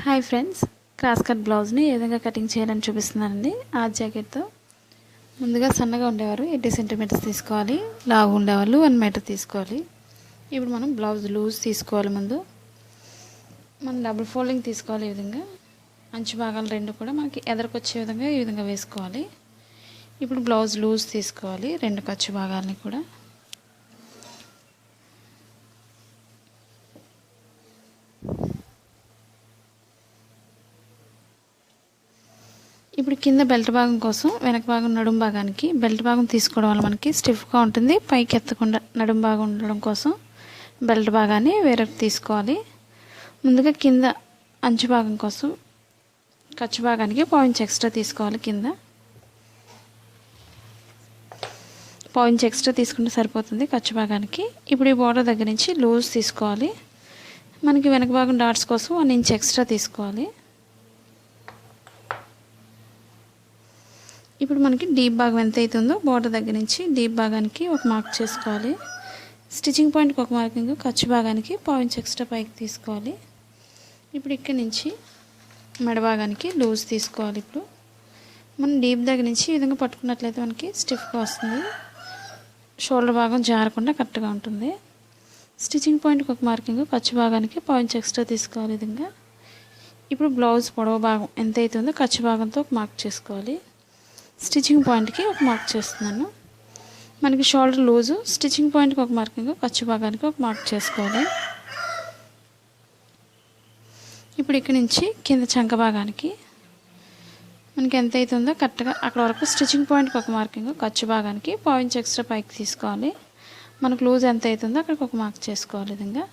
Hi friends, cross cut బ్లౌజ్ని ఏ విధంగా cutting చేయాలని చూపిస్తున్నానండి. ఆ జాకెట్తో ముందుగా సన్నగా ఉండేవారు 80 సెంటీమీటర్స్ తీసుకోవాలి, లావు ఉండేవాళ్ళు 1 మీటర్ తీసుకోవాలి. ఇప్పుడు మనం బ్లౌజ్ లూజ్ తీసుకోవాలి. ముందు మనం డబుల్ ఫోల్డింగ్ తీసుకోవాలి. ఈ విధంగా అంచు భాగాలు రెండు కూడా మనకి ఎదరికొచ్చే విధంగా ఈ విధంగా వేసుకోవాలి. ఇప్పుడు బ్లౌజ్ లూజ్ తీసుకోవాలి, రెండు ఖర్చు భాగాలని కూడా. ఇప్పుడు కింద బెల్ట్ భాగం కోసం వెనక భాగం నడుం భాగానికి బెల్ట్ భాగం తీసుకోవడం వల్ల మనకి స్టిఫ్గా ఉంటుంది. పైకి ఎత్తకుండా నడుం భాగం ఉండడం కోసం బెల్ట్ భాగాన్ని వేరే తీసుకోవాలి. ముందుగా కింద అంచు భాగం కోసం ఖర్చు భాగానికి పాయింట్స్ ఎక్స్ట్రా తీసుకోవాలి. కింద పాయింట్స్ ఎక్స్ట్రా తీసుకుంటే సరిపోతుంది ఖర్చు భాగానికి. ఇప్పుడు ఈ బోర్డర్ దగ్గర నుంచి లూజ్ తీసుకోవాలి. మనకి వెనక భాగం డాట్స్ కోసం 1 ఇంచ్ ఎక్స్ట్రా తీసుకోవాలి. ఇప్పుడు మనకి డీప్ భాగం ఎంత అవుతుందో బోర్డర్ దగ్గర నుంచి డీప్ భాగానికి ఒక మార్క్ చేసుకోవాలి. స్టిచ్చింగ్ పాయింట్కి ఒక మార్కింగ్, ఖర్చు భాగానికి పాయింట్స్ ఎక్స్ట్రా పైకి తీసుకోవాలి. ఇప్పుడు ఇక్కడి నుంచి మెడ భాగానికి లూజ్ తీసుకోవాలి. ఇప్పుడు మనం డీప్ దగ్గర నుంచి ఈ విధంగా పట్టుకున్నట్లయితే మనకి స్టిఫ్గా వస్తుంది. షోల్డర్ భాగం జారకుండా కరెక్ట్గా ఉంటుంది. స్టిచ్చింగ్ పాయింట్కి ఒక మార్కింగ్, ఖర్చు భాగానికి పాయింట్స్ ఎక్స్ట్రా తీసుకోవాలి. ఈ విధంగా ఇప్పుడు బ్లౌజ్ పొడవు భాగం ఎంత అవుతుందో ఖర్చు భాగంతో ఒక మార్క్ చేసుకోవాలి. స్టిచ్చింగ్ పాయింట్కి ఒక మార్క్ చేస్తున్నాను. మనకి షోల్డర్ లూజు, స్టిచ్చింగ్ పాయింట్కి ఒక మార్కింగ్, ఖర్చు భాగానికి ఒక మార్క్ చేసుకోవాలి. ఇప్పుడు ఇక్కడి నుంచి కింద చంక భాగానికి మనకి ఎంత అవుతుందో కరెక్ట్గా అక్కడ వరకు స్టిచ్చింగ్ పాయింట్కి ఒక మార్కింగ్, ఖర్చు భాగానికి పాయింట్స్ ఎక్స్ట్రా పైకి తీసుకోవాలి. మనకు లూజ్ ఎంత అవుతుందో అక్కడికి ఒక మార్క్ చేసుకోవాలి. విధంగా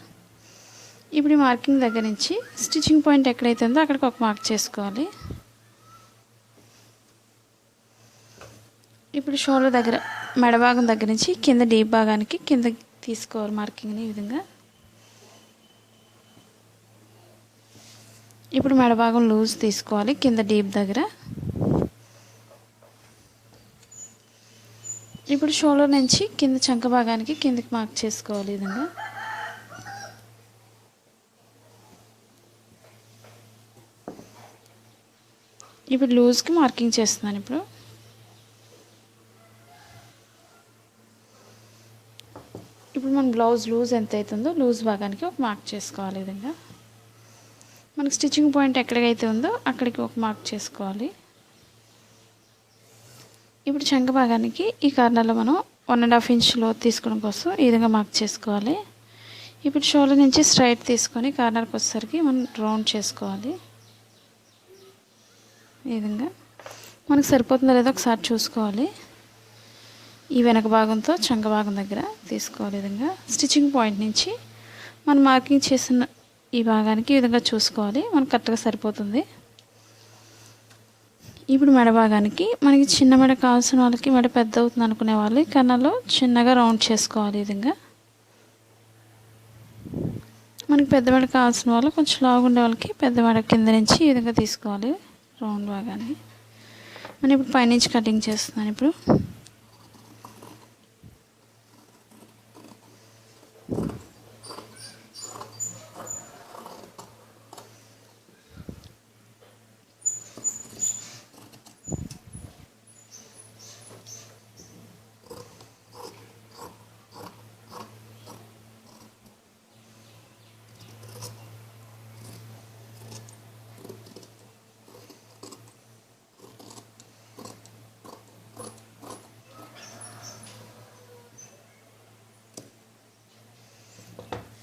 ఇప్పుడు ఈ మార్కింగ్ దగ్గర నుంచి స్టిచ్చింగ్ పాయింట్ ఎక్కడైతుందో అక్కడికి ఒక మార్క్ చేసుకోవాలి. ఇప్పుడు షోల్డర్ దగ్గర మెడ భాగం దగ్గర నుంచి కింద డీప్ భాగానికి కింద తీసుకోవాలి మార్కింగ్ని. ఈ విధంగా ఇప్పుడు మెడ భాగం లూజ్ తీసుకోవాలి కింద డీప్ దగ్గర. ఇప్పుడు షోల్డర్ నుంచి కింద చంక భాగానికి కిందకి మార్క్ చేసుకోవాలి. ఈ విధంగా ఇప్పుడు లూజ్కి మార్కింగ్ చేస్తున్నాను. ఇప్పుడు మన బ్లౌజ్ లూజ్ ఎంత అవుతుందో లూజ్ భాగానికి ఒక మార్క్ చేసుకోవాలి. ఈ విధంగా మనకి స్టిచ్చింగ్ పాయింట్ ఎక్కడికైతే ఉందో అక్కడికి ఒక మార్క్ చేసుకోవాలి. ఇప్పుడు చంక భాగానికి ఈ కార్నర్లో మనం 1.5 ఇంచ్ లోతు తీసుకోవడం కోసం ఈ విధంగా మార్క్ చేసుకోవాలి. ఇప్పుడు షోల్డర్ నుంచి స్ట్రైట్ తీసుకొని కార్నర్కి వచ్చేసరికి మనం రౌండ్ చేసుకోవాలి. ఈ విధంగా మనకు సరిపోతుందో లేదో ఒకసారి చూసుకోవాలి. ఈ వెనక భాగంతో చంక భాగం దగ్గర తీసుకోవాలి. విధంగా స్టిచ్చింగ్ పాయింట్ నుంచి మనం మార్కింగ్ చేసిన ఈ భాగానికి ఈ విధంగా చూసుకోవాలి. మనకు కరెక్ట్గా సరిపోతుంది. ఇప్పుడు మెడ భాగానికి మనకి చిన్న మెడ కావాల్సిన వాళ్ళకి మెడ పెద్ద అవుతుంది అనుకునే వాళ్ళు కన్నాలో చిన్నగా రౌండ్ చేసుకోవాలి. ఈ విధంగా మనకి పెద్ద మెడ కావాల్సిన వాళ్ళు కొంచెం లావు ఉండే వాళ్ళకి పెద్ద మెడ కింద నుంచి ఈ విధంగా తీసుకోవాలి రౌండ్ భాగాన్ని. నేను ఇప్పుడు పైనుంచి కటింగ్ చేస్తున్నాను. ఇప్పుడు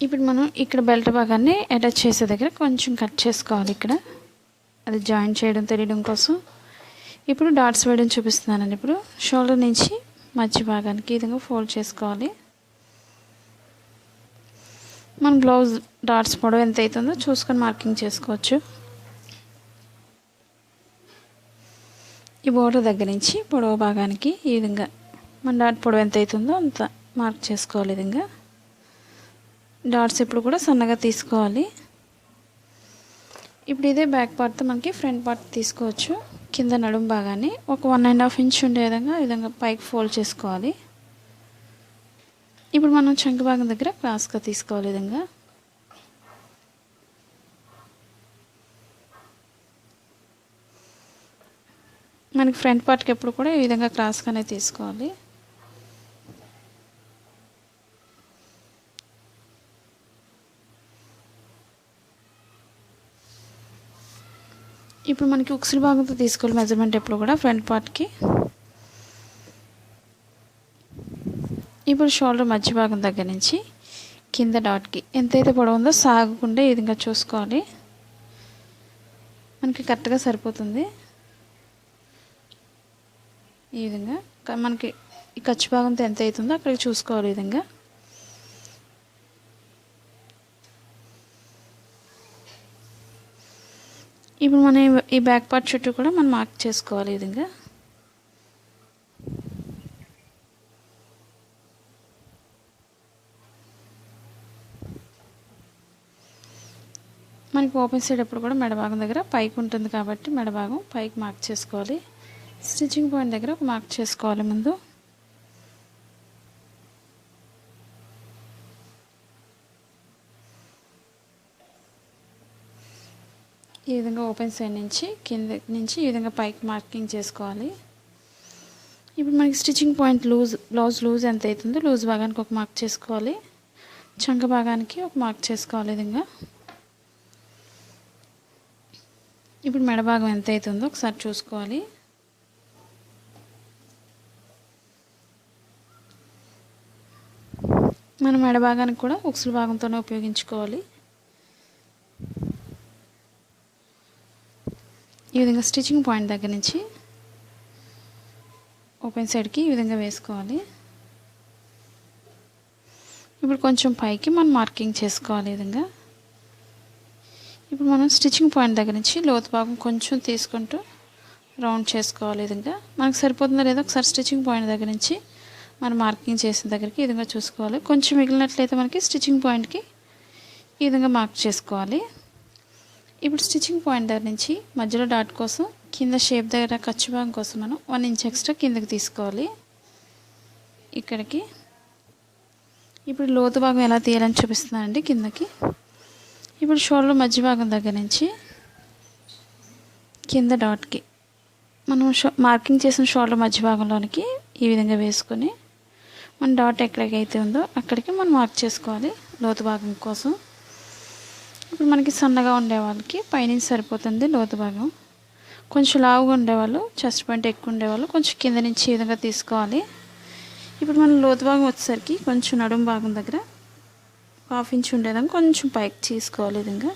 ఇప్పుడు మనం ఇక్కడ బెల్ట్ భాగాన్ని అటాచ్ చేసే దగ్గర కొంచెం కట్ చేసుకోవాలి. ఇక్కడ అది జాయిన్ చేయడం తెలియడం కోసం ఇప్పుడు డాట్స్ వేయడం చూపిస్తున్నానండి. ఇప్పుడు షోల్డర్ నుంచి మధ్య భాగానికి ఈ విధంగా ఫోల్డ్ చేసుకోవాలి. మన బ్లౌజ్ డాట్స్ పొడవు ఎంత అవుతుందో చూసుకొని మార్కింగ్ చేసుకోవచ్చు. ఈ బోర్డర్ దగ్గర నుంచి పొడవు భాగానికి ఈ విధంగా మన డాట్ పొడవు ఎంత అవుతుందో అంత మార్క్ చేసుకోవాలి. ఈ విధంగా డాట్స్ ఇప్పుడు కూడా సన్నగా తీసుకోవాలి. ఇప్పుడు ఇదే బ్యాక్ పార్ట్తో మనకి ఫ్రంట్ పార్ట్ తీసుకోవచ్చు. కింద నడుం భాగాన్ని ఒక 1.5 ఇంచ్ ఉండే విధంగా పైకి ఫోల్డ్ చేసుకోవాలి. ఇప్పుడు మనం చంక భాగం దగ్గర క్రాస్గా తీసుకోవాలి. విధంగా మనకి ఫ్రంట్ పార్ట్కి ఎప్పుడు కూడా ఈ విధంగా క్రాస్గానే తీసుకోవాలి. ఇప్పుడు మనకి ఉక్సుల భాగంతో తీసుకోవాలి మెజర్మెంట్ ఎప్పుడు కూడా ఫ్రంట్ పార్ట్కి. ఇప్పుడు షోల్డర్ మధ్య భాగం దగ్గర నుంచి కింద డాట్కి ఎంతైతే పొడవు ఉందో సాగకుండా ఈ విధంగా చూసుకోవాలి. మనకి కరెక్ట్గా సరిపోతుంది. ఈ విధంగా మనకి ఈ ఖర్చు భాగంతో ఎంత అవుతుందో అక్కడికి చూసుకోవాలి. ఈ విధంగా ఇప్పుడు మనం ఈ బ్యాక్ పార్ట్ చుట్టూ కూడా మనం మార్క్ చేసుకోవాలి. ఈ విధంగా మనకి ఓపెన్ సైడ్ ఎప్పుడు కూడా మెడ భాగం దగ్గర పైకి ఉంటుంది కాబట్టి మెడ భాగం పైకి మార్క్ చేసుకోవాలి. స్టిచ్చింగ్ పాయింట్ దగ్గర ఒక మార్క్ చేసుకోవాలి. ముందు ఈ విధంగా ఓపెన్ సైడ్ నుంచి కింద నుంచి ఈ విధంగా పైకి మార్కింగ్ చేసుకోవాలి. ఇప్పుడు మనకి స్టిచ్చింగ్ పాయింట్ బ్లౌజ్ లూజ్ ఎంత అవుతుందో లూజ్ భాగానికి ఒక మార్క్ చేసుకోవాలి. చంక భాగానికి ఒక మార్క్ చేసుకోవాలి. ఈ విధంగా ఇప్పుడు మెడ భాగం ఎంత అవుతుందో ఒకసారి చూసుకోవాలి. మనం మెడ భాగానికి కూడా ఉక్సుల భాగంతోనే ఉపయోగించుకోవాలి. ఈ విధంగా స్టిచ్చింగ్ పాయింట్ దగ్గర నుంచి ఓపెన్ సైడ్కి ఈ విధంగా వేసుకోవాలి. ఇప్పుడు కొంచెం పైకి మనం మార్కింగ్ చేసుకోవాలి. ఈ విధంగా ఇప్పుడు మనం స్టిచ్చింగ్ పాయింట్ దగ్గర నుంచి లోతు భాగం కొంచెం తీసుకుంటూ రౌండ్ చేసుకోవాలి. ఈ విధంగా మనకు సరిపోతుందో లేదో ఒకసారి స్టిచ్చింగ్ పాయింట్ దగ్గర నుంచి మనం మార్కింగ్ చేసిన దగ్గరికి ఈ విధంగా చూసుకోవాలి. కొంచెం మిగిలినట్లయితే మనకి స్టిచ్చింగ్ పాయింట్కి ఈ విధంగా మార్క్ చేసుకోవాలి. ఇప్పుడు స్టిచ్చింగ్ పాయింట్ దగ్గర నుంచి మధ్యలో డాట్ కోసం కింద షేప్ దగ్గర ఖర్చు భాగం కోసం మనం 1 ఇంచ్ ఎక్స్ట్రా కిందకి తీసుకోవాలి. ఇక్కడికి ఇప్పుడు లోతు భాగం ఎలా తీయాలని చూపిస్తున్నానండి కిందకి. ఇప్పుడు షోల్డర్ మధ్య భాగం దగ్గర నుంచి కింద డాట్కి మనం మార్కింగ్ చేసిన షోల్డర్ మధ్య భాగంలోనికి ఈ విధంగా వేసుకొని మన డాట్ ఎక్కడికైతే ఉందో అక్కడికి మనం మార్క్ చేసుకోవాలి లోతు భాగం కోసం. ఇప్పుడు మనకి సన్నగా ఉండే వాళ్ళకి పైనుంచి సరిపోతుంది లోతు భాగం. కొంచెం లావుగా ఉండేవాళ్ళు చెస్ట్ పాయింట్ ఎక్కువ ఉండేవాళ్ళు కొంచెం కింద నుంచి ఈ విధంగా తీసుకోవాలి. ఇప్పుడు మనం లోతు భాగం వచ్చేసరికి కొంచెం నడుము భాగం దగ్గర 1/2 ఇంచ్ ఉండేదాన్ని కొంచెం పైకి తీసుకోవాలి. ఈ విధంగా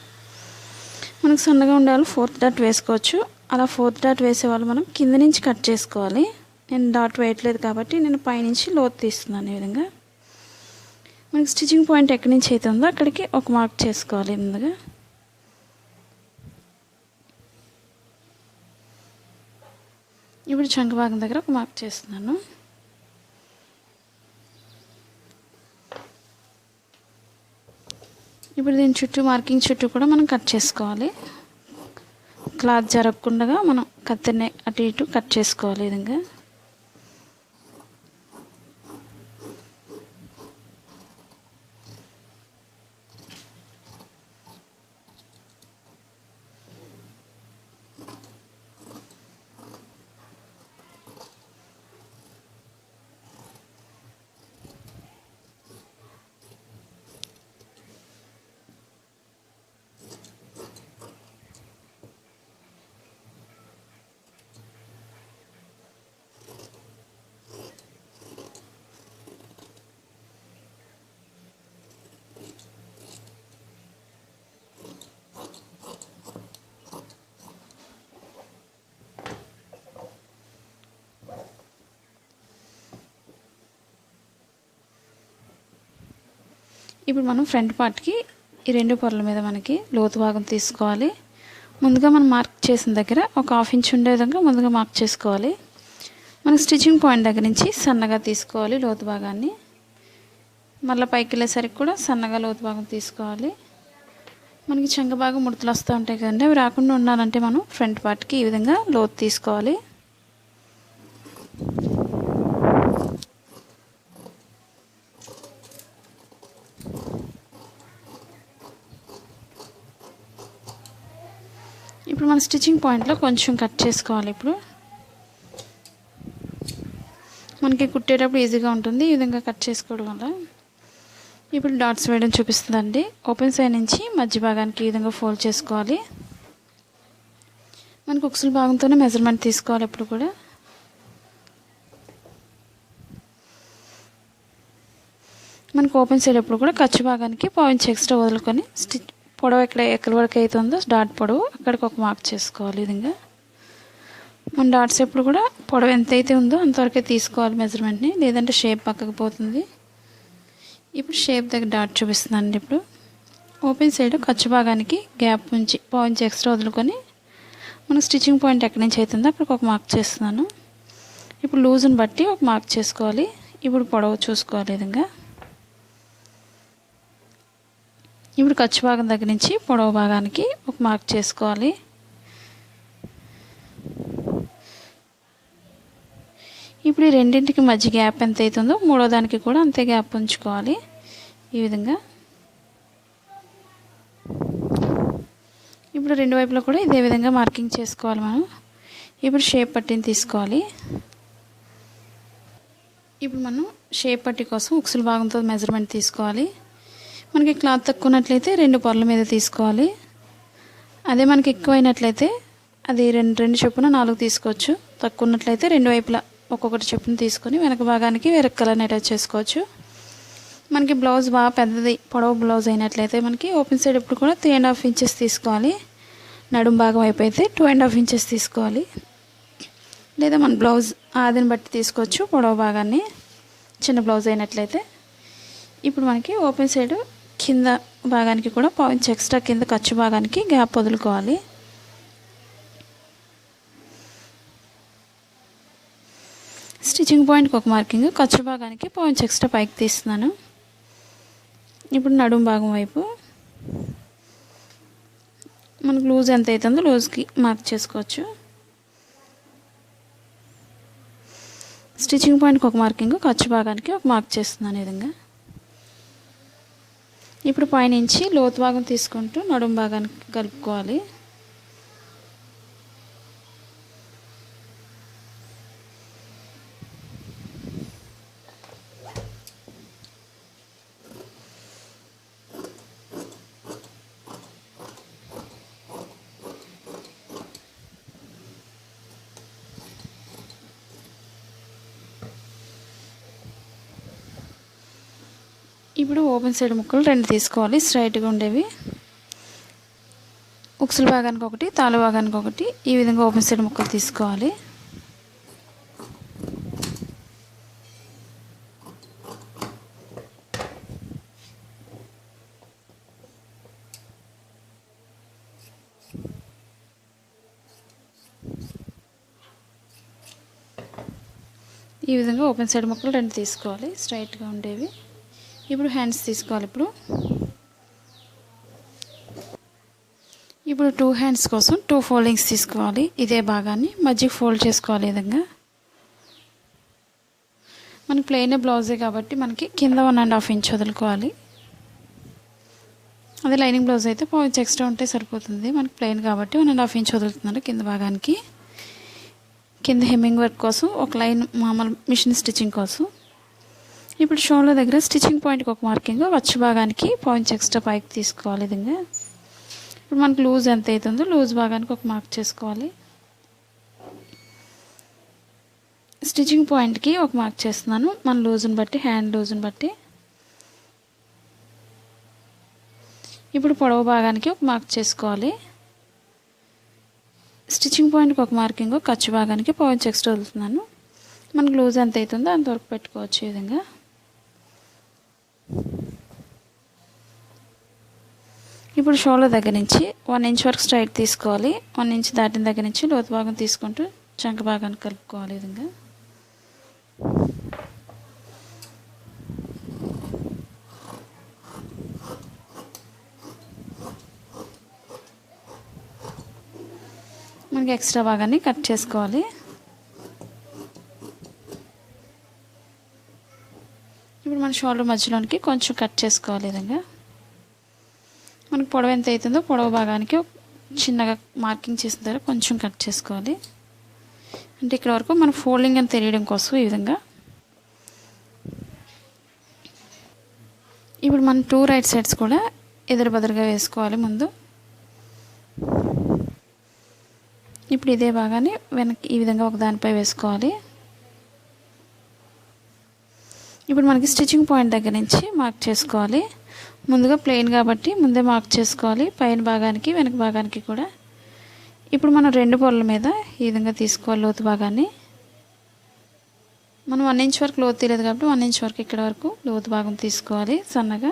మనకు సన్నగా ఉండేవాళ్ళు 4th డాట్ వేసుకోవచ్చు. అలా 4th డాట్ వేసేవాళ్ళు మనం కింద నుంచి కట్ చేసుకోవాలి. నేను డాట్ వేయట్లేదు కాబట్టి నేను పైనుంచి లోతు తీస్తున్నాను. ఈ విధంగా మనకి స్టిచ్చింగ్ పాయింట్ ఎక్కడి నుంచి అయితే ఉందో అక్కడికి ఒక మార్క్ చేసుకోవాలి. ముందుగా ఇప్పుడు చంక భాగం దగ్గర ఒక మార్క్ చేస్తున్నాను. ఇప్పుడు దీని చుట్టూ మార్కింగ్ చుట్టూ కూడా మనం కట్ చేసుకోవాలి. క్లాత్ జరగకుండా మనం కత్తిని అటు ఇటు కట్ చేసుకోవాలి. ఈ విధంగా ఇప్పుడు మనం ఫ్రంట్ పార్ట్కి ఈ 2 పొరల మీద మనకి లోతు భాగం తీసుకోవాలి. ముందుగా మనం మార్క్ చేసిన దగ్గర ఒక 1/2 ఇంచ్ ఉండే విధంగా ముందుగా మార్క్ చేసుకోవాలి. మనకి స్టిచ్చింగ్ పాయింట్ దగ్గర నుంచి సన్నగా తీసుకోవాలి లోతు భాగాన్ని. మళ్ళీ పైకి వెళ్ళేసరికి కూడా సన్నగా లోతు భాగం తీసుకోవాలి. మనకి చంక భాగం ముడతలు వస్తూ ఉంటాయి కదండి, అవి రాకుండా ఉండాలంటే మనం ఫ్రంట్ పార్ట్కి ఈ విధంగా లోతు తీసుకోవాలి. ఇప్పుడు మన స్టిచ్చింగ్ పాయింట్లో కొంచెం కట్ చేసుకోవాలి. ఇప్పుడు మనకి కుట్టేటప్పుడు ఈజీగా ఉంటుంది ఈ విధంగా కట్ చేసుకోవడం వల్ల. ఇప్పుడు డాట్స్ వేయడం చూపిస్తుందండి. ఓపెన్ సైడ్ నుంచి మధ్య భాగానికి ఈ విధంగా ఫోల్డ్ చేసుకోవాలి. మనకు ఉక్సుల భాగంతోనే మెజర్మెంట్ తీసుకోవాలి ఎప్పుడు కూడా. మనకు ఓపెన్ సైడ్ ఎప్పుడు కూడా ఖర్చు భాగానికి పావించి ఎక్స్ట్రా వదులుకొని పొడవు ఎక్కడి వరకు అవుతుందో డాట్ పొడవు అక్కడికి ఒక మార్క్ చేసుకోవాలి. ఈ విధంగా మన డాట్స్ ఎప్పుడు కూడా పొడవు ఎంత అయితే ఉందో అంతవరకే తీసుకోవాలి మెజర్మెంట్ని, లేదంటే షేప్ పక్కకు పోతుంది. ఇప్పుడు షేప్ దగ్గర డాట్ చూపిస్తుందండి. ఇప్పుడు ఓపెన్ సైడ్ ఖర్చు భాగానికి గ్యాప్ నుంచి పావించి ఎక్స్ట్రా వదులుకొని మనకు స్టిచ్చింగ్ పాయింట్ ఎక్కడి నుంచి అవుతుందో అక్కడికి ఒక మార్క్ చేస్తున్నాను. ఇప్పుడు లూజ్ని బట్టి ఒక మార్క్ చేసుకోవాలి. ఇప్పుడు పొడవు చూసుకోవాలి. ఈ విధంగా ఇప్పుడు ఖర్చు భాగం దగ్గర నుంచి పొడవు భాగానికి ఒక మార్క్ చేసుకోవాలి. ఇప్పుడు ఈ రెండింటికి మధ్య గ్యాప్ ఎంత అవుతుందో మూడో దానికి కూడా అంతే గ్యాప్ ఉంచుకోవాలి. ఈ విధంగా ఇప్పుడు రెండు వైపులా కూడా ఇదే విధంగా మార్కింగ్ చేసుకోవాలి మనం. ఇప్పుడు షేప్ పట్టీని తీసుకోవాలి. ఇప్పుడు మనం షేప్ పట్టీ కోసం ఉక్సుల భాగంతో మెజర్మెంట్ తీసుకోవాలి. మనకి క్లాత్ తక్కువ ఉన్నట్లయితే 2 పొరల మీద తీసుకోవాలి. అదే మనకి ఎక్కువైనట్లయితే అది రెండు చొప్పున 4 తీసుకోవచ్చు. తక్కువ ఉన్నట్లయితే రెండు వైపులా ఒక్కొక్కటి చొప్పున తీసుకొని వెనక భాగానికి వేరే కలర్ని అటాచ్ చేసుకోవచ్చు. మనకి బ్లౌజ్ బాగా పెద్దది పొడవు బ్లౌజ్ అయినట్లయితే మనకి ఓపెన్ సైడ్ ఎప్పుడు కూడా 3.5 ఇంచెస్ తీసుకోవాలి. నడుం భాగం వైపు అయితే 2.5 ఇంచెస్ తీసుకోవాలి. లేదా మన బ్లౌజ్ ఆదిని బట్టి తీసుకోవచ్చు పొడవు భాగాన్ని, చిన్న బ్లౌజ్ అయినట్లయితే. ఇప్పుడు మనకి ఓపెన్ సైడ్ కింద భాగానికి కూడా పావించి ఎక్స్ట్రా కింద ఖర్చు భాగానికి గ్యాప్ వదులుకోవాలి. స్టిచ్చింగ్ పాయింట్కి ఒక మార్కింగ్, ఖర్చు భాగానికి పావించి ఎక్స్ట్రా పైకి తీస్తున్నాను. ఇప్పుడు నడుం భాగం వైపు మనకు లూజ్ ఎంత అవుతుందో లూజ్కి మార్క్ చేసుకోవచ్చు. స్టిచ్చింగ్ పాయింట్కి ఒక మార్కింగ్, ఖర్చు భాగానికి ఒక మార్క్ చేస్తున్నాను. ఈ విధంగా ఇప్పుడు పైనుంచి లోతు భాగం తీసుకుంటూ నడుం భాగానికి కలుపుకోవాలి. ఇప్పుడు ఓపెన్ సైడ్ ముక్కలు 2 తీసుకోవాలి, స్ట్రైట్గా ఉండేవి. ఉక్సుల భాగానికి ఒకటి, తాలు భాగానికి ఒకటి, ఈ విధంగా ఓపెన్ సైడ్ ముక్కలు తీసుకోవాలి. ఈ విధంగా ఓపెన్ సైడ్ ముక్కలు 2 తీసుకోవాలి, స్ట్రైట్గా ఉండేవి. ఇప్పుడు హ్యాండ్స్ తీసుకోవాలి. ఇప్పుడు 2 హ్యాండ్స్ కోసం 2 ఫోల్డింగ్స్ తీసుకోవాలి. ఇదే భాగాన్ని మధ్యకి ఫోల్డ్ చేసుకోవాలి. ఈ విధంగా మనకి ప్లెయిన్ బ్లౌజే కాబట్టి మనకి కింద 1.5 ఇంచ్ వదులుకోవాలి. అదే లైనింగ్ బ్లౌజ్ అయితే పావించి ఎక్స్ట్రా ఉంటే సరిపోతుంది. మనకి ప్లెయిన్ కాబట్టి 1.5 ఇంచ్ వదులుతున్నారు కింద భాగానికి. కింద హెమ్మింగ్ వర్క్ కోసం ఒక లైన్ మామూలు మిషన్ స్టిచ్చింగ్ కోసం. ఇప్పుడు షోల్డర్ దగ్గర స్టిచ్చింగ్ పాయింట్కి ఒక మార్కింగ్, ఖర్చు భాగానికి పావించి ఎక్స్ట్రా పైకి తీసుకోవాలి. ఈ విధంగా ఇప్పుడు మనకు లూజ్ ఎంత అవుతుందో లూజ్ భాగానికి ఒక మార్క్ చేసుకోవాలి. స్టిచ్చింగ్ పాయింట్కి ఒక మార్క్ చేస్తున్నాను, మన లూజ్ని బట్టి, హ్యాండ్ లూజ్ని బట్టి. ఇప్పుడు పొడవు భాగానికి ఒక మార్క్ చేసుకోవాలి. స్టిచ్చింగ్ పాయింట్కి ఒక మార్కింగ్, ఖర్చు భాగానికి పావించి ఎక్స్ట్రా వదులుతున్నాను. మనకు లూజ్ ఎంత అవుతుందో అంతవరకు పెట్టుకోవచ్చు. ఈ విధంగా ఇప్పుడు షోల్డర్ దగ్గర నుంచి 1 ఇంచ్ వరకు స్ట్రైట్ తీసుకోవాలి. 1 ఇంచ్ దాటిన దగ్గర నుంచి లోతు భాగం తీసుకుంటూ చంక భాగాన్ని కలుపుకోవాలి. ఈ విధంగా మనకి ఎక్స్ట్రా భాగాన్ని కట్ చేసుకోవాలి. ఇప్పుడు మన షోల్డర్ మధ్యలోనికి కొంచెం కట్ చేసుకోవాలి. ఈ విధంగా మనకు పొడవు ఎంత అవుతుందో పొడవు భాగానికి చిన్నగా మార్కింగ్ చేసిన తర్వాత కొంచెం కట్ చేసుకోవాలి. అంటే ఇక్కడ వరకు మనం ఫోల్డింగ్ అని తెలియడం కోసం ఈ విధంగా ఇప్పుడు మనం 2 రైట్ సైడ్స్ కూడా ఎదురు బదురుగా వేసుకోవాలి ముందు. ఇప్పుడు ఇదే భాగాన్ని వెనక్కి ఈ విధంగా ఒక దానిపై వేసుకోవాలి. ఇప్పుడు మనకి స్టిచ్చింగ్ పాయింట్ దగ్గర నుంచి మార్క్ చేసుకోవాలి. ముందుగా ప్లెయిన్ కాబట్టి ముందే మార్క్ చేసుకోవాలి, పైన భాగానికి వెనక భాగానికి కూడా. ఇప్పుడు మనం 2 పొరల మీద ఈ విధంగా తీసుకోవాలి లోతు భాగాన్ని. మనం 1 ఇంచ్ వరకు లోతు తీయలేదు కాబట్టి 1 ఇంచ్ వరకు ఇక్కడ వరకు లోతు భాగం తీసుకోవాలి సన్నగా.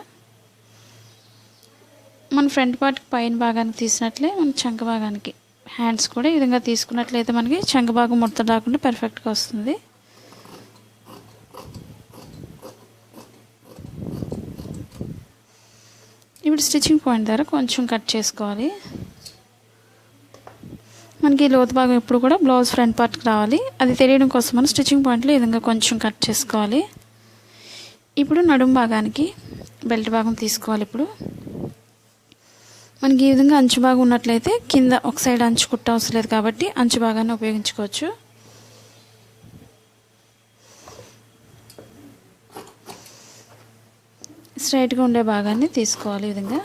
మన ఫ్రంట్ పార్ట్కి పైన భాగానికి తీసినట్లే మన చంక భాగానికి హ్యాండ్స్ కూడా ఈ విధంగా తీసుకున్నట్లయితే మనకి చంక భాగం ముడత రాకుండా పర్ఫెక్ట్గా వస్తుంది. ఇప్పుడు స్టిచ్చింగ్ పాయింట్ దగ్గర కొంచెం కట్ చేసుకోవాలి. మనకి లోతు భాగం ఎప్పుడు కూడా బ్లౌజ్ ఫ్రంట్ పార్ట్కి రావాలి, అది తెలియడం కోసం మనం స్టిచ్చింగ్ పాయింట్లో ఈ విధంగా కొంచెం కట్ చేసుకోవాలి. ఇప్పుడు నడుం భాగానికి బెల్ట్ భాగం తీసుకోవాలి. ఇప్పుడు మనకి ఈ విధంగా అంచు భాగం ఉన్నట్లయితే కింద ఒక సైడ్ అంచు కుట్ట అవసరం లేదు కాబట్టి అంచు భాగాన్ని ఉపయోగించుకోవచ్చు. స్ట్రైట్గా ఉండే భాగాన్ని తీసుకోవాలి ఈ విధంగా.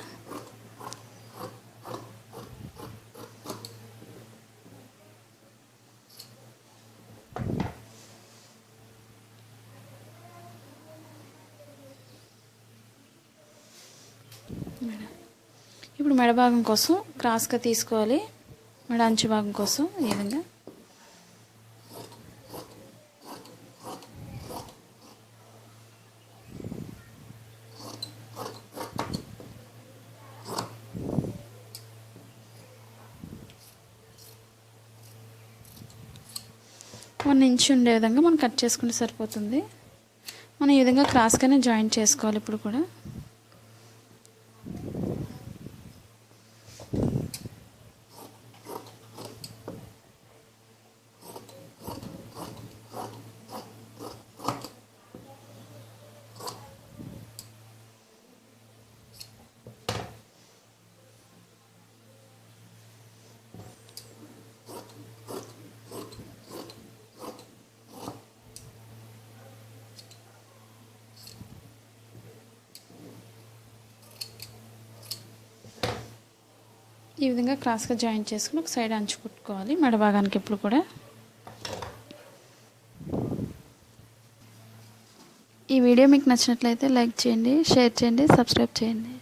ఇప్పుడు మెడ భాగం కోసం క్రాస్గా తీసుకోవాలి, మెడ అంచు భాగం కోసం ఈ విధంగా. వన్ ఇంచ్ ఉండే విధంగా మనం కట్ చేసుకుంటే సరిపోతుంది. మనం ఈ విధంగా క్రాస్గానే జాయింట్ చేసుకోవాలి ఇప్పుడు కూడా. ఈ విధంగా క్రాస్గా జాయింట్ చేసుకుని ఒక సైడ్ అంచు కుట్టుకోవాలి మెడ భాగానికి ఎప్పుడు కూడా. ఈ వీడియో మీకు నచ్చినట్లయితే లైక్ చేయండి, షేర్ చేయండి, సబ్స్క్రైబ్ చేయండి.